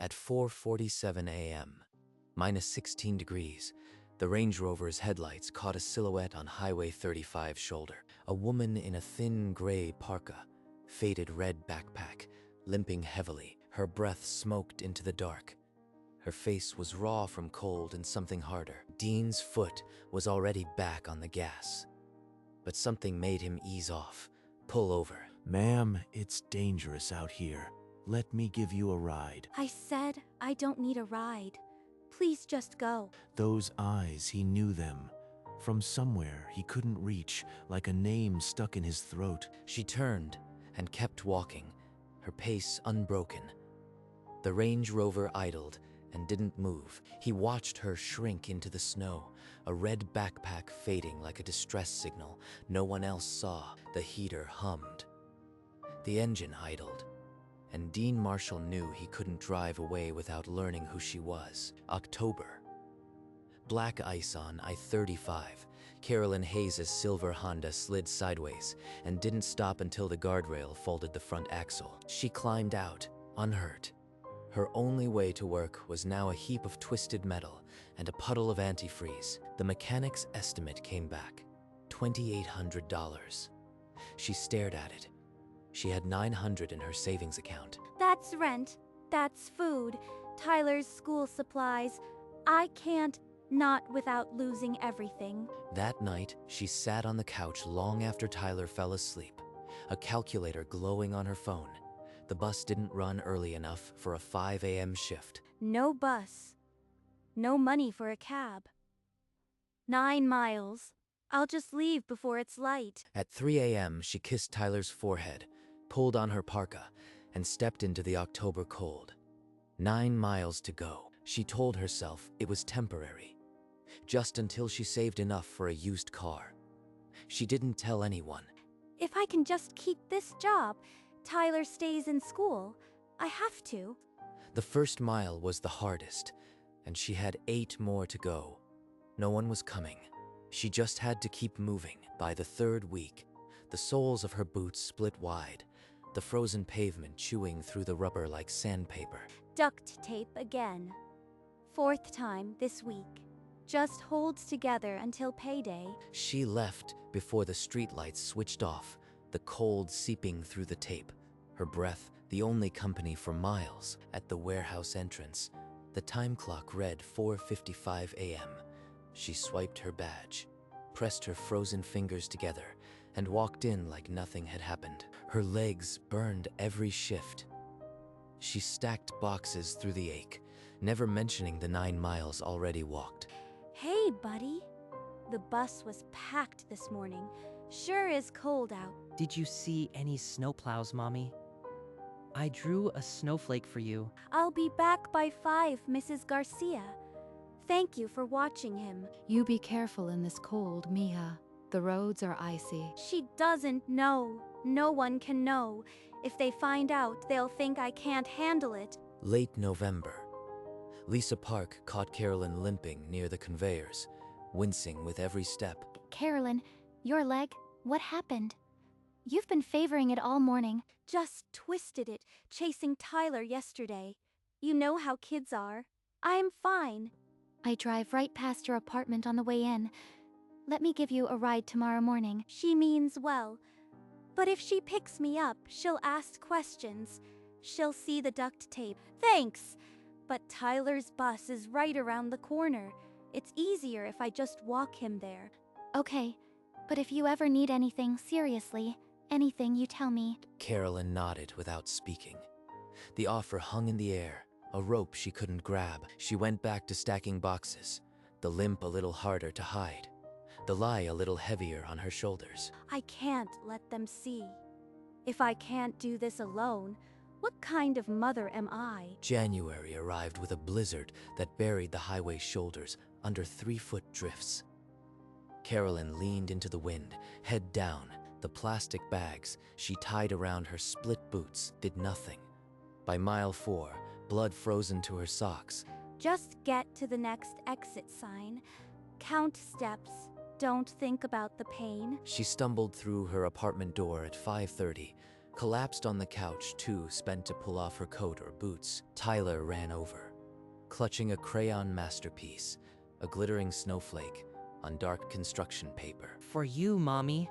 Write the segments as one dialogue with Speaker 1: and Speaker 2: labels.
Speaker 1: At 4:47 a.m., minus 16 degrees, the Range Rover's headlights caught a silhouette on Highway 35 shoulder. A woman in a thin gray parka, faded red backpack, limping heavily, her breath smoked into the dark. Her face was raw from cold and something harder. Dean's foot was already back on the gas. But something made him ease off, pull over.
Speaker 2: Ma'am, it's dangerous out here. Let me give you a ride.
Speaker 3: I said I don't need a ride. Please just go.
Speaker 2: Those eyes, he knew them. From somewhere he couldn't reach, like a name stuck in his throat.
Speaker 1: She turned and kept walking, her pace unbroken. The Range Rover idled and didn't move. He watched her shrink into the snow, a red backpack fading like a distress signal no one else saw. The heater hummed. The engine idled, and Dean Marshall knew he couldn't drive away without learning who she was. October. Black ice on I-35. Carolyn Hayes' silver Honda slid sideways and didn't stop until the guardrail folded the front axle. She climbed out, unhurt. Her only way to work was now a heap of twisted metal and a puddle of antifreeze. The mechanic's estimate came back, $2,800. She stared at it. She had $900 in her savings account.
Speaker 3: That's rent. That's food. Tyler's school supplies. I can't, not without losing everything.
Speaker 1: That night, she sat on the couch long after Tyler fell asleep, a calculator glowing on her phone. The bus didn't run early enough for a 5 a.m. shift.
Speaker 3: No bus. No money for a cab. 9 miles. I'll just leave before it's light.
Speaker 1: At 3 a.m., she kissed Tyler's forehead, pulled on her parka, and stepped into the October cold. 9 miles to go. She told herself it was temporary, just until she saved enough for a used car. She didn't tell anyone.
Speaker 3: If I can just keep this job, Tyler stays in school. I have to.
Speaker 1: The first mile was the hardest, and she had 8 more to go. No one was coming. She just had to keep moving. By the third week, the soles of her boots split wide, the frozen pavement chewing through the rubber like sandpaper.
Speaker 3: Duct tape again. 4th time this week. Just holds together until payday.
Speaker 1: She left before the streetlights switched off, the cold seeping through the tape. Her breath, the only company for miles. At the warehouse entrance, the time clock read 4:55 a.m. She swiped her badge, pressed her frozen fingers together, and walked in like nothing had happened. Her legs burned every shift. She stacked boxes through the ache, never mentioning the 9 miles already walked.
Speaker 3: Hey, buddy. The bus was packed this morning. Sure is cold out.
Speaker 4: Did you see any snowplows, Mommy? I drew a snowflake for you.
Speaker 3: I'll be back by 5, Mrs. Garcia. Thank you for watching him.
Speaker 5: You be careful in this cold, Mija. The roads are icy.
Speaker 3: She doesn't know. No one can know. If they find out, they'll think I can't handle it.
Speaker 1: Late November. Lisa Park caught Carolyn limping near the conveyors, wincing with every step.
Speaker 6: Carolyn, your leg, what happened? You've been favoring it all morning.
Speaker 3: Just twisted it, chasing Tyler yesterday. You know how kids are. I'm fine.
Speaker 6: I drive right past your apartment on the way in. Let me give you a ride tomorrow morning.
Speaker 3: She means well. But if she picks me up, she'll ask questions. She'll see the duct tape. Thanks! But Tyler's bus is right around the corner. It's easier if I just walk him there.
Speaker 6: Okay, but if you ever need anything, seriously, anything, you tell me.
Speaker 1: Carolyn nodded without speaking. The offer hung in the air, a rope she couldn't grab. She went back to stacking boxes, the limp a little harder to hide, the lie a little heavier on her shoulders.
Speaker 3: I can't let them see. If I can't do this alone, what kind of mother am I?
Speaker 1: January arrived with a blizzard that buried the highway's shoulders under 3-foot drifts. Carolyn leaned into the wind, head down. The plastic bags she tied around her split boots did nothing. By mile 4, blood frozen to her socks.
Speaker 3: Just get to the next exit sign. Count steps. Don't think about the pain.
Speaker 1: She stumbled through her apartment door at 5:30, Collapsed on the couch, too spent to pull off her coat or boots, Tyler ran over, clutching a crayon masterpiece, a glittering snowflake on dark construction paper.
Speaker 4: For you, Mommy.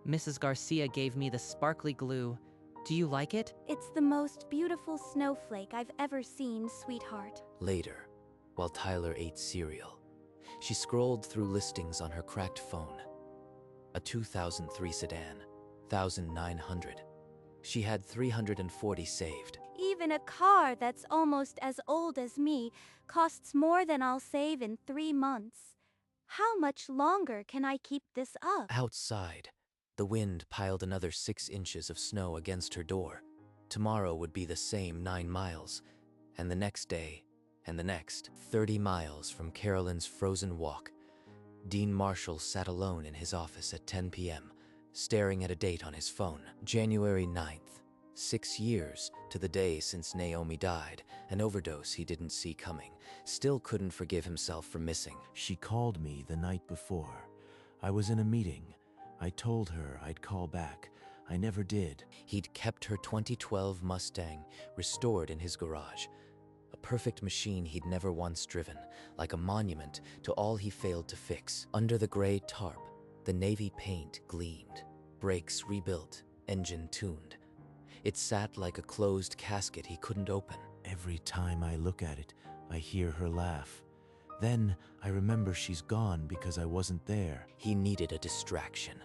Speaker 4: Mrs. Garcia gave me the sparkly glue. Do you like it?
Speaker 3: It's the most beautiful snowflake I've ever seen, sweetheart.
Speaker 1: Later, while Tyler ate cereal, she scrolled through listings on her cracked phone. A 2003 sedan, 1,900. She had 340 saved.
Speaker 3: Even a car that's almost as old as me costs more than I'll save in 3 months. How much longer can I keep this up?
Speaker 1: Outside, the wind piled another 6 inches of snow against her door. Tomorrow would be the same 9 miles, and the next day, and the next, 30 miles from Carolyn's frozen walk. Dean Marshall sat alone in his office at 10 p.m., staring at a date on his phone. January 9th, 6 years to the day since Naomi died, an overdose he didn't see coming. Still couldn't forgive himself for missing.
Speaker 2: She called me the night before. I was in a meeting. I told her I'd call back. I never did.
Speaker 1: He'd kept her 2012 Mustang restored in his garage. A perfect machine he'd never once driven, like a monument to all he failed to fix. Under the gray tarp, the navy paint gleamed, brakes rebuilt, engine tuned. It sat like a closed casket he couldn't open.
Speaker 2: Every time I look at it, I hear her laugh. Then I remember she's gone because I wasn't there.
Speaker 1: He needed a distraction,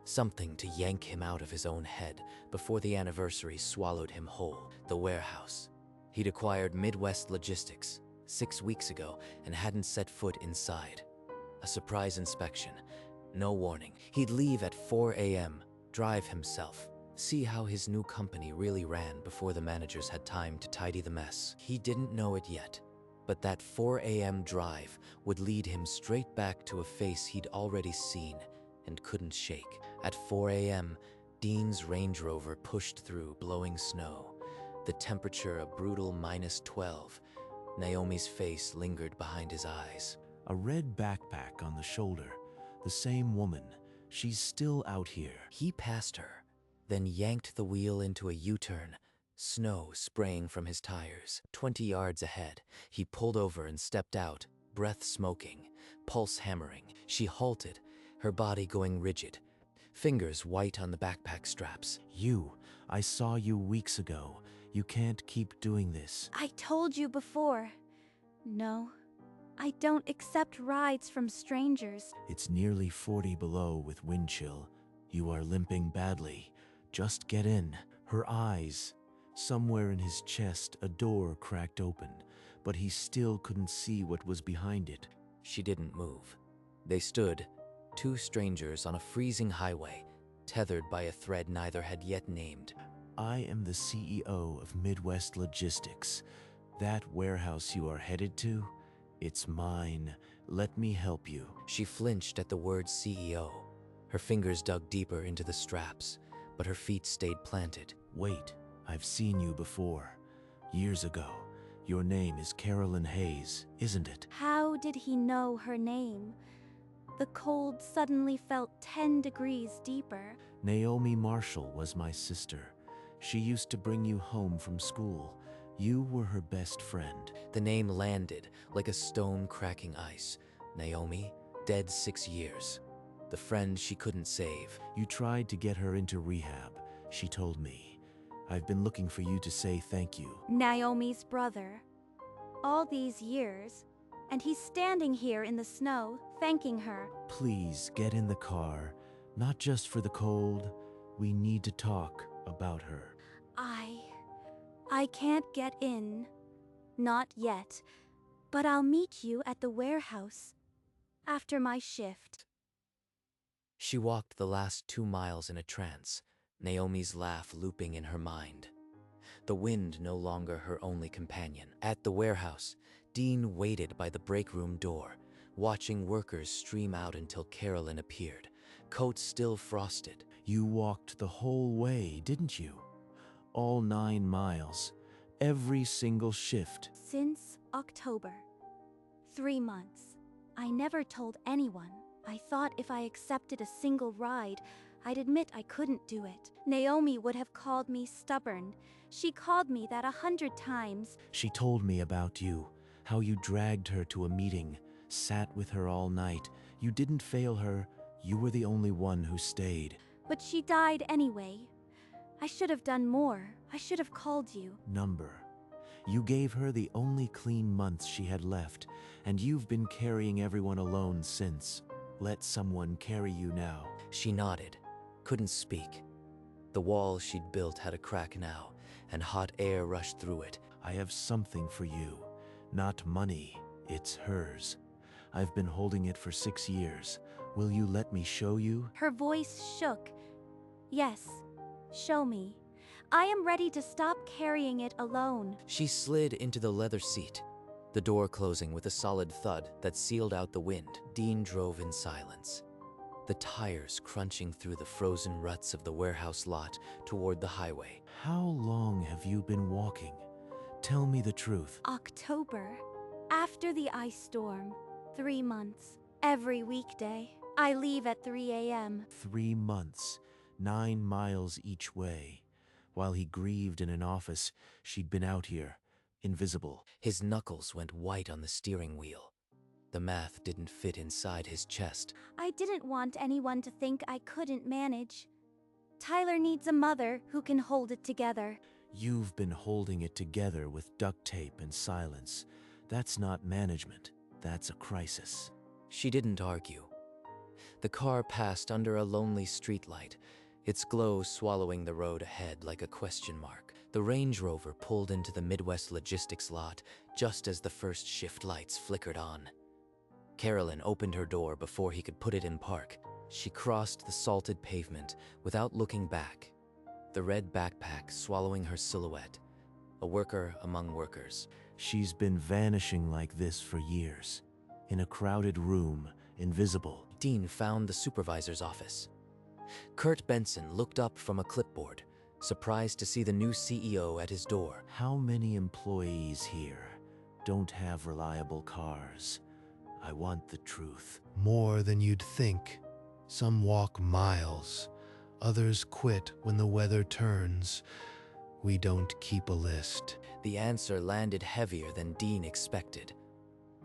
Speaker 1: something to yank him out of his own head before the anniversary swallowed him whole. The warehouse. He'd acquired Midwest Logistics 6 weeks ago and hadn't set foot inside. A surprise inspection. No warning. He'd leave at 4 a.m., drive himself, see how his new company really ran before the managers had time to tidy the mess. He didn't know it yet, but that 4 a.m. drive would lead him straight back to a face he'd already seen and couldn't shake. At 4 a.m., Dean's Range Rover pushed through blowing snow, the temperature a brutal -12. Naomi's face lingered behind his eyes.
Speaker 2: A red backpack on the shoulder. The same woman. She's still out here.
Speaker 1: He passed her, then yanked the wheel into a U-turn, snow spraying from his tires. 20 yards ahead, he pulled over and stepped out, breath smoking, pulse hammering. She halted, her body going rigid, fingers white on the backpack straps.
Speaker 2: I saw you weeks ago. You can't keep doing this.
Speaker 3: I told you before. No, I don't accept rides from strangers.
Speaker 2: It's nearly 40 below with wind chill. You are limping badly. Just get in. Her eyes. Somewhere in his chest, a door cracked open, but he still couldn't see what was behind it.
Speaker 1: She didn't move. They stood, 2 strangers on a freezing highway, tethered by a thread neither had yet named.
Speaker 2: I am the CEO of Midwest Logistics. That warehouse you are headed to, it's mine. Let me help you.
Speaker 1: She flinched at the word CEO. Her fingers dug deeper into the straps, but her feet stayed planted.
Speaker 2: Wait, I've seen you before. Years ago. Your name is Carolyn Hayes, isn't it?
Speaker 3: How did he know her name? The cold suddenly felt 10 degrees deeper.
Speaker 2: Naomi Marshall was my sister. She used to bring you home from school. You were her best friend.
Speaker 1: The name landed like a stone cracking ice. Naomi, dead 6 years. The friend she couldn't save.
Speaker 2: You tried to get her into rehab, she told me. I've been looking for you to say thank you.
Speaker 3: Naomi's brother. All these years, and he's standing here in the snow, thanking her.
Speaker 2: Please get in the car. Not just for the cold. We need to talk about her.
Speaker 3: I can't get in. Not yet. But I'll meet you at the warehouse after my shift.
Speaker 1: She walked the last 2 miles in a trance, Naomi's laugh looping in her mind. The wind no longer her only companion. At the warehouse, Dean waited by the break room door, watching workers stream out until Carolyn appeared, coats still frosted.
Speaker 2: You walked the whole way, didn't you? All 9 miles. Every single shift.
Speaker 3: Since October. 3 months. I never told anyone. I thought if I accepted a single ride, I'd admit I couldn't do it. Naomi would have called me stubborn. She called me that 100 times.
Speaker 2: She told me about you, how you dragged her to a meeting, sat with her all night. You didn't fail her. You were the only one who stayed.
Speaker 3: But she died anyway. I should have done more. I should have called you.
Speaker 2: Number. You gave her the only clean months she had left, and you've been carrying everyone alone since. Let someone carry you now.
Speaker 1: She nodded, couldn't speak. The wall she'd built had a crack now, and hot air rushed through it.
Speaker 2: I have something for you. Not money, it's hers. I've been holding it for 6 years. Will you let me show you?
Speaker 3: Her voice shook. Yes, show me. I am ready to stop carrying it alone.
Speaker 1: She slid into the leather seat, the door closing with a solid thud that sealed out the wind. Dean drove in silence, the tires crunching through the frozen ruts of the warehouse lot toward the highway.
Speaker 2: How long have you been walking? Tell me the truth.
Speaker 3: October. After the ice storm. 3 months. Every weekday. I leave at 3 a.m.
Speaker 2: 3 months, 9 miles each way. While he grieved in an office, she'd been out here, invisible.
Speaker 1: His knuckles went white on the steering wheel. The math didn't fit inside his chest.
Speaker 3: I didn't want anyone to think I couldn't manage. Tyler needs a mother who can hold it together.
Speaker 2: You've been holding it together with duct tape and silence. That's not management. That's a crisis.
Speaker 1: She didn't argue. The car passed under a lonely streetlight, its glow swallowing the road ahead like a question mark. The Range Rover pulled into the Midwest Logistics lot just as the first shift lights flickered on. Carolyn opened her door before he could put it in park. She crossed the salted pavement without looking back, the red backpack swallowing her silhouette, a worker among workers.
Speaker 2: She's been vanishing like this for years. In a crowded room, invisible.
Speaker 1: Dean found the supervisor's office. Kurt Benson looked up from a clipboard, surprised to see the new CEO at his door.
Speaker 2: How many employees here don't have reliable cars? I want the truth.
Speaker 7: More than you'd think. Some walk miles. Others quit when the weather turns. We don't keep a list.
Speaker 1: The answer landed heavier than Dean expected.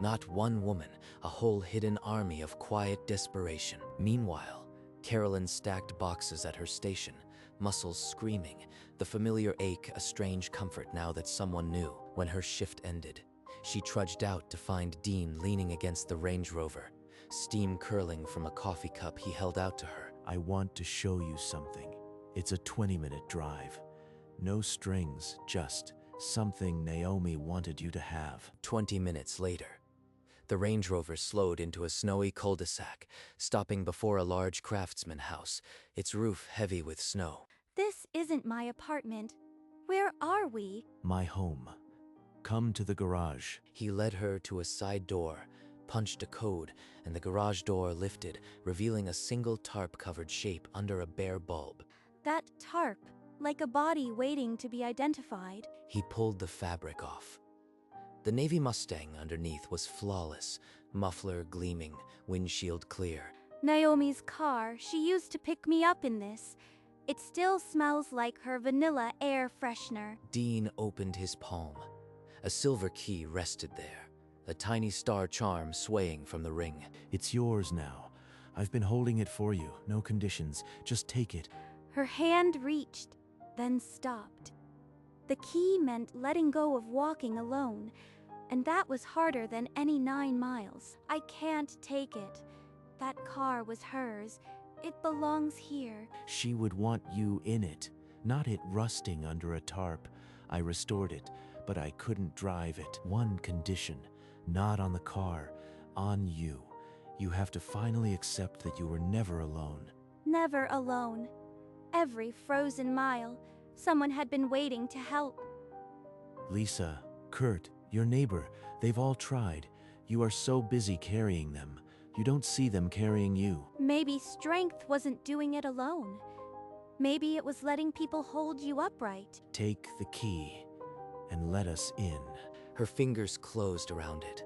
Speaker 1: Not one woman, a whole hidden army of quiet desperation. Meanwhile, Carolyn stacked boxes at her station, muscles screaming, the familiar ache a strange comfort now that someone knew. When her shift ended, she trudged out to find Dean leaning against the Range Rover, steam curling from a coffee cup he held out to her.
Speaker 2: I want to show you something. It's a 20-minute drive. No strings, just something Naomi wanted you to have.
Speaker 1: 20 minutes later, the Range Rover slowed into a snowy cul-de-sac, stopping before a large craftsman house, its roof heavy with snow.
Speaker 3: This isn't my apartment. Where are we?
Speaker 2: My home. Come to the garage.
Speaker 1: He led her to a side door, punched a code, and the garage door lifted, revealing a single tarp-covered shape under a bare bulb.
Speaker 3: That tarp, like a body waiting to be identified.
Speaker 1: He pulled the fabric off. The Navy Mustang underneath was flawless, muffler gleaming, windshield clear.
Speaker 3: Naomi's car, she used to pick me up in this. It still smells like her vanilla air freshener.
Speaker 1: Dean opened his palm. A silver key rested there, a tiny star charm swaying from the ring.
Speaker 2: It's yours now. I've been holding it for you, no conditions. Just take it.
Speaker 3: Her hand reached, then stopped. The key meant letting go of walking alone, and that was harder than any 9 miles. I can't take it. That car was hers. It belongs here.
Speaker 2: She would want you in it, not it rusting under a tarp. I restored it, but I couldn't drive it. One condition, not on the car, on you. You have to finally accept that you were never alone.
Speaker 3: Never alone. Every frozen mile, someone had been waiting to help.
Speaker 2: Lisa, Kurt, your neighbor, they've all tried. You are so busy carrying them. You don't see them carrying you.
Speaker 3: Maybe strength wasn't doing it alone. Maybe it was letting people hold you upright.
Speaker 2: Take the key and let us in.
Speaker 1: Her fingers closed around it.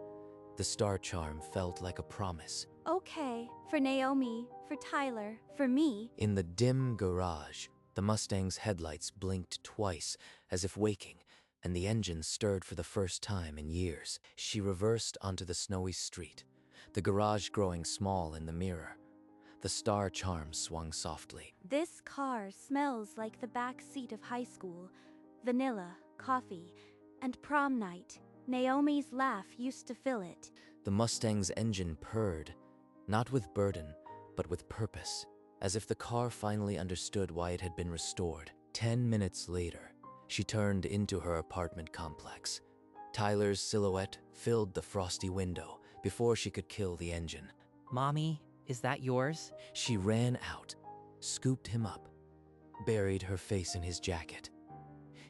Speaker 1: The star charm felt like a promise.
Speaker 3: Okay, for Naomi, for Tyler, for me.
Speaker 1: In the dim garage, the Mustang's headlights blinked twice, as if waking, and the engine stirred for the first time in years. She reversed onto the snowy street, the garage growing small in the mirror. The star charm swung softly.
Speaker 3: This car smells like the back seat of high school. Vanilla, coffee, and prom night. Naomi's laugh used to fill it.
Speaker 1: The Mustang's engine purred, not with burden, but with purpose, as if the car finally understood why it had been restored. 10 minutes later, she turned into her apartment complex. Tyler's silhouette filled the frosty window before she could kill the engine.
Speaker 4: Mommy, is that yours?
Speaker 1: She ran out, scooped him up, buried her face in his jacket.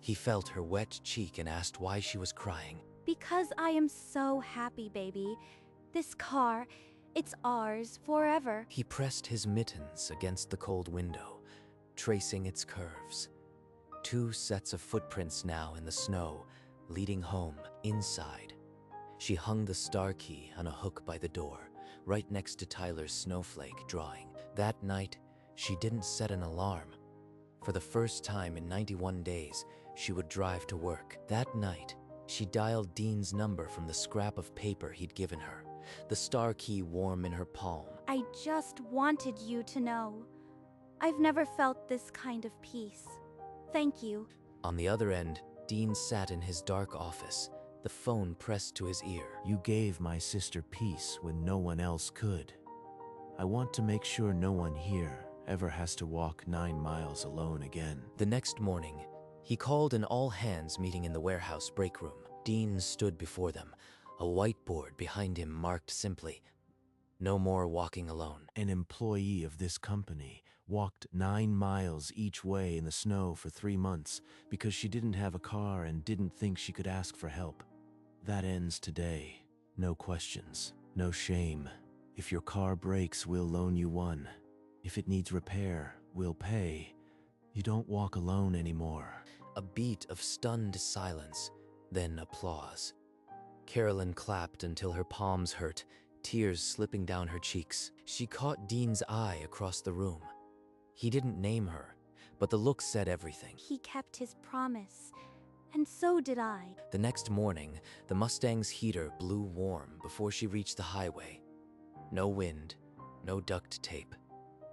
Speaker 1: He felt her wet cheek and asked why she was crying.
Speaker 3: Because I am so happy, baby. This car, it's ours forever.
Speaker 1: He pressed his mittens against the cold window, tracing its curves. 2 sets of footprints now in the snow, leading home inside. She hung the star key on a hook by the door, right next to Tyler's snowflake drawing. That night, she didn't set an alarm. For the first time in 91 days, she would drive to work. That night, she dialed Dean's number from the scrap of paper he'd given her, the star key warm in her palm.
Speaker 3: I just wanted you to know. I've never felt this kind of peace. Thank you.
Speaker 1: On the other end, Dean sat in his dark office, the phone pressed to his ear.
Speaker 2: You gave my sister peace when no one else could. I want to make sure no one here ever has to walk 9 miles alone again.
Speaker 1: The next morning, he called an all-hands meeting in the warehouse break room. Dean stood before them, a whiteboard behind him marked simply, "No more walking alone."
Speaker 2: An employee of this company walked 9 miles each way in the snow for 3 months because she didn't have a car and didn't think she could ask for help. That ends today. No questions, no shame. If your car breaks, we'll loan you one. If it needs repair, we'll pay. You don't walk alone anymore.
Speaker 1: A beat of stunned silence, then applause. Carolyn clapped until her palms hurt, tears slipping down her cheeks. She caught Dean's eye across the room. He didn't name her, but the look said everything.
Speaker 3: He kept his promise, and so did I.
Speaker 1: The next morning, the Mustang's heater blew warm before she reached the highway. No wind, no duct tape,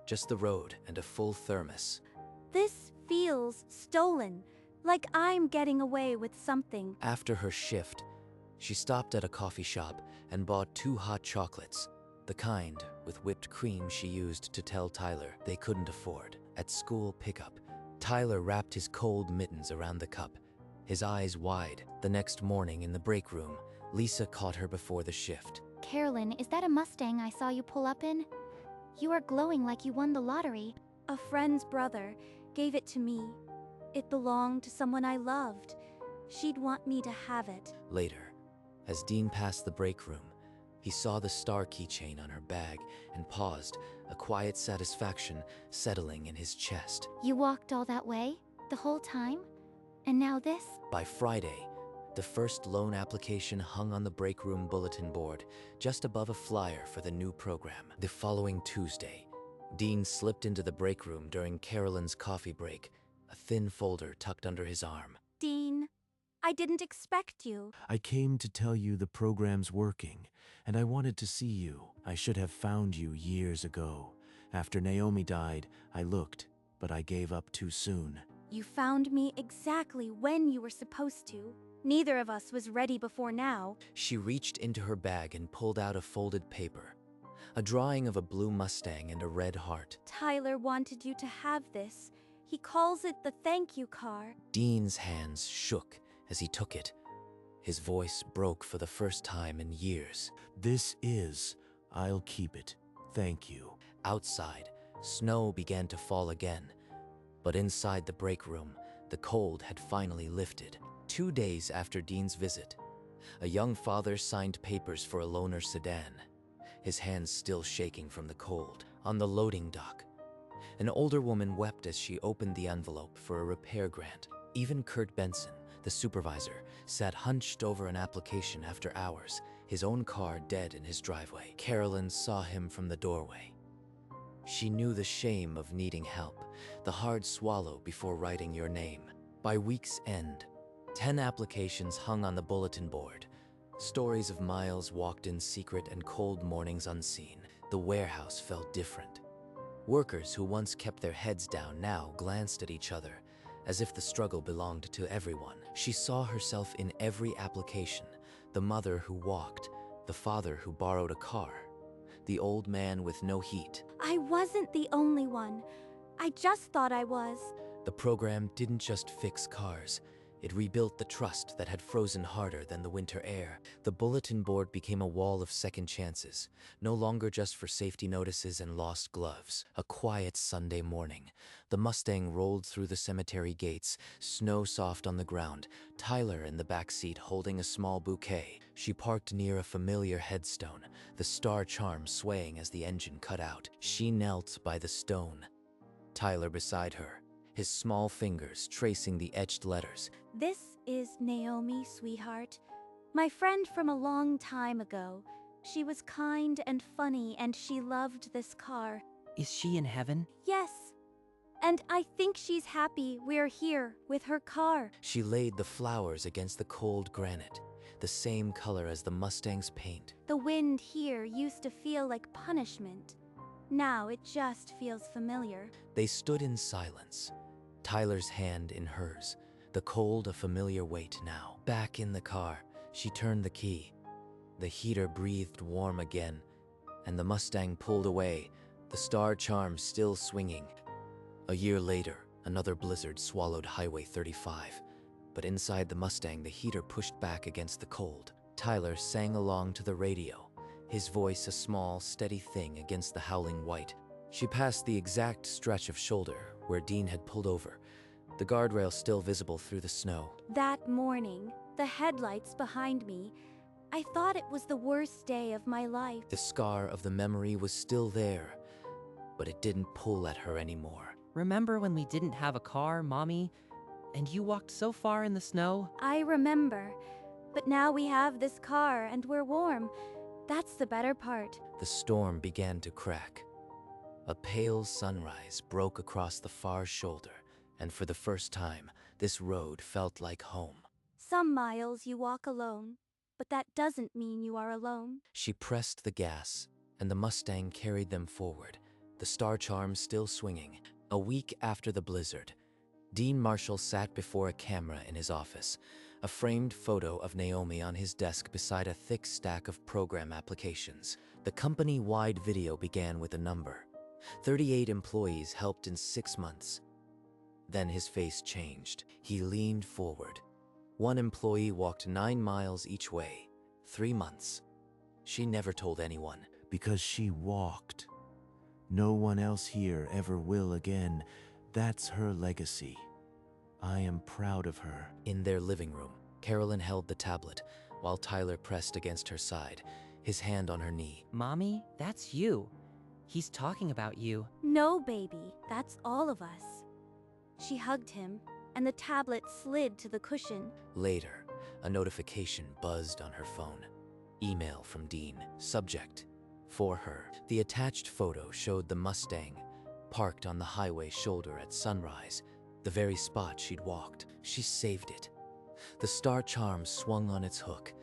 Speaker 1: just the road and a full thermos.
Speaker 3: This feels stolen, like I'm getting away with something.
Speaker 1: After her shift, she stopped at a coffee shop and bought 2 hot chocolates, the kind with whipped cream she used to tell Tyler they couldn't afford. At school pickup, Tyler wrapped his cold mittens around the cup, his eyes wide. The next morning in the break room, Lisa caught her before the shift.
Speaker 6: Carolyn, is that a Mustang I saw you pull up in? You are glowing like you won the lottery.
Speaker 3: A friend's brother gave it to me. It belonged to someone I loved. She'd want me to have it.
Speaker 1: Later, as Dean passed the break room, he saw the star keychain on her bag and paused, a quiet satisfaction settling in his chest.
Speaker 6: You walked all that way? The whole time? And now this?
Speaker 1: By Friday, the first loan application hung on the break room bulletin board, just above a flyer for the new program. The following Tuesday, Dean slipped into the break room during Carolyn's coffee break, a thin folder tucked under his arm.
Speaker 3: Dean, I didn't expect you.
Speaker 2: I came to tell you the program's working, and I wanted to see you. I should have found you years ago. After Naomi died, I looked, but I gave up too soon.
Speaker 3: You found me exactly when you were supposed to. Neither of us was ready before now.
Speaker 1: She reached into her bag and pulled out a folded paper, a drawing of a blue Mustang and a red heart.
Speaker 3: Tyler wanted you to have this. He calls it the thank you car.
Speaker 1: Dean's hands shook as he took it. His voice broke for the first time in years.
Speaker 2: I'll keep it. Thank you.
Speaker 1: Outside, snow began to fall again, but inside the break room, the cold had finally lifted. 2 days after Dean's visit, a young father signed papers for a loaner sedan, his hands still shaking from the cold. On the loading dock, an older woman wept as she opened the envelope for a repair grant. Even Kurt Benson, The supervisor sat hunched over an application after hours, his own car dead in his driveway. Carolyn saw him from the doorway. She knew the shame of needing help, the hard swallow before writing your name. By week's end, 10 applications hung on the bulletin board. Stories of miles walked in secret and cold mornings unseen. The warehouse felt different. Workers who once kept their heads down now glanced at each other, as if the struggle belonged to everyone. She saw herself in every application: the mother who walked, the father who borrowed a car, the old man with no heat.
Speaker 3: I wasn't the only one. I just thought I was.
Speaker 1: The program didn't just fix cars. It rebuilt the trust that had frozen harder than the winter air. The bulletin board became a wall of second chances, no longer just for safety notices and lost gloves. A quiet Sunday morning, the Mustang rolled through the cemetery gates, snow soft on the ground, Tyler in the back seat holding a small bouquet. She parked near a familiar headstone, the star charm swaying as the engine cut out. She knelt by the stone, Tyler beside her, his small fingers tracing the etched letters.
Speaker 3: This is Naomi, sweetheart. My friend from a long time ago. She was kind and funny, and she loved this car.
Speaker 4: Is she in heaven?
Speaker 3: Yes. And I think she's happy we're here with her car.
Speaker 1: She laid the flowers against the cold granite, the same color as the Mustang's paint.
Speaker 3: The wind here used to feel like punishment. Now it just feels familiar.
Speaker 1: They stood in silence, Tyler's hand in hers, the cold a familiar weight now. Back in the car, she turned the key. The heater breathed warm again, and the Mustang pulled away, the star charm still swinging. A year later, another blizzard swallowed Highway 35, but inside the Mustang, the heater pushed back against the cold. Tyler sang along to the radio, his voice a small, steady thing against the howling white. She passed the exact stretch of shoulder where Dean had pulled over, the guardrail still visible through the snow.
Speaker 3: That morning, the headlights behind me, I thought it was the worst day of my life.
Speaker 1: The scar of the memory was still there, but it didn't pull at her anymore.
Speaker 4: Remember when we didn't have a car, Mommy? And you walked so far in the snow?
Speaker 3: I remember. But now we have this car and we're warm. That's the better part.
Speaker 1: The storm began to crack. A pale sunrise broke across the far shoulder, and for the first time, this road felt like home.
Speaker 3: Some miles you walk alone, but that doesn't mean you are alone.
Speaker 1: She pressed the gas, and the Mustang carried them forward, the star charm still swinging. A week after the blizzard, Dean Marshall sat before a camera in his office, a framed photo of Naomi on his desk beside a thick stack of program applications. The company-wide video began with a number. 38 employees helped in 6 months. Then his face changed. He leaned forward. One employee walked 9 miles each way. 3 months. She never told anyone.
Speaker 2: Because she walked. No one else here ever will again. That's her legacy. I am proud of her.
Speaker 1: In their living room, Carolyn held the tablet, while Tyler pressed against her side, his hand on her knee.
Speaker 4: Mommy, that's you. He's talking about you.
Speaker 3: No, baby, that's all of us. She hugged him, and the tablet slid to the cushion.
Speaker 1: Later, a notification buzzed on her phone. Email from Dean. Subject: for her. The attached photo showed the Mustang, parked on the highway shoulder at sunrise, the very spot she'd walked. She saved it. The star charm swung on its hook,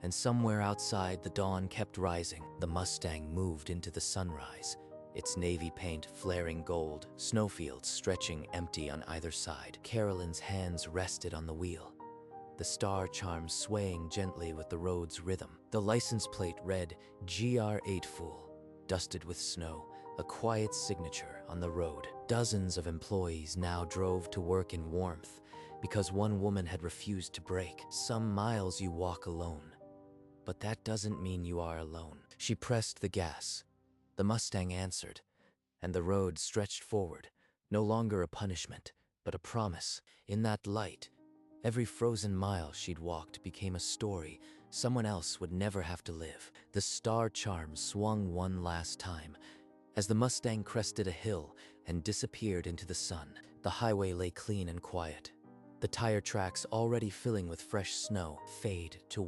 Speaker 1: and somewhere outside the dawn kept rising. The Mustang moved into the sunrise, its navy paint flaring gold, snowfields stretching empty on either side. Carolyn's hands rested on the wheel, the star charm swaying gently with the road's rhythm. The license plate read GR8 Fool, dusted with snow, a quiet signature on the road. Dozens of employees now drove to work in warmth because one woman had refused to brake. Some miles you walk alone, but that doesn't mean you are alone. She pressed the gas. The Mustang answered, and the road stretched forward, no longer a punishment, but a promise. In that light, every frozen mile she'd walked became a story someone else would never have to live. The star charm swung one last time, as the Mustang crested a hill and disappeared into the sun. The highway lay clean and quiet. The tire tracks, already filling with fresh snow, fade to white.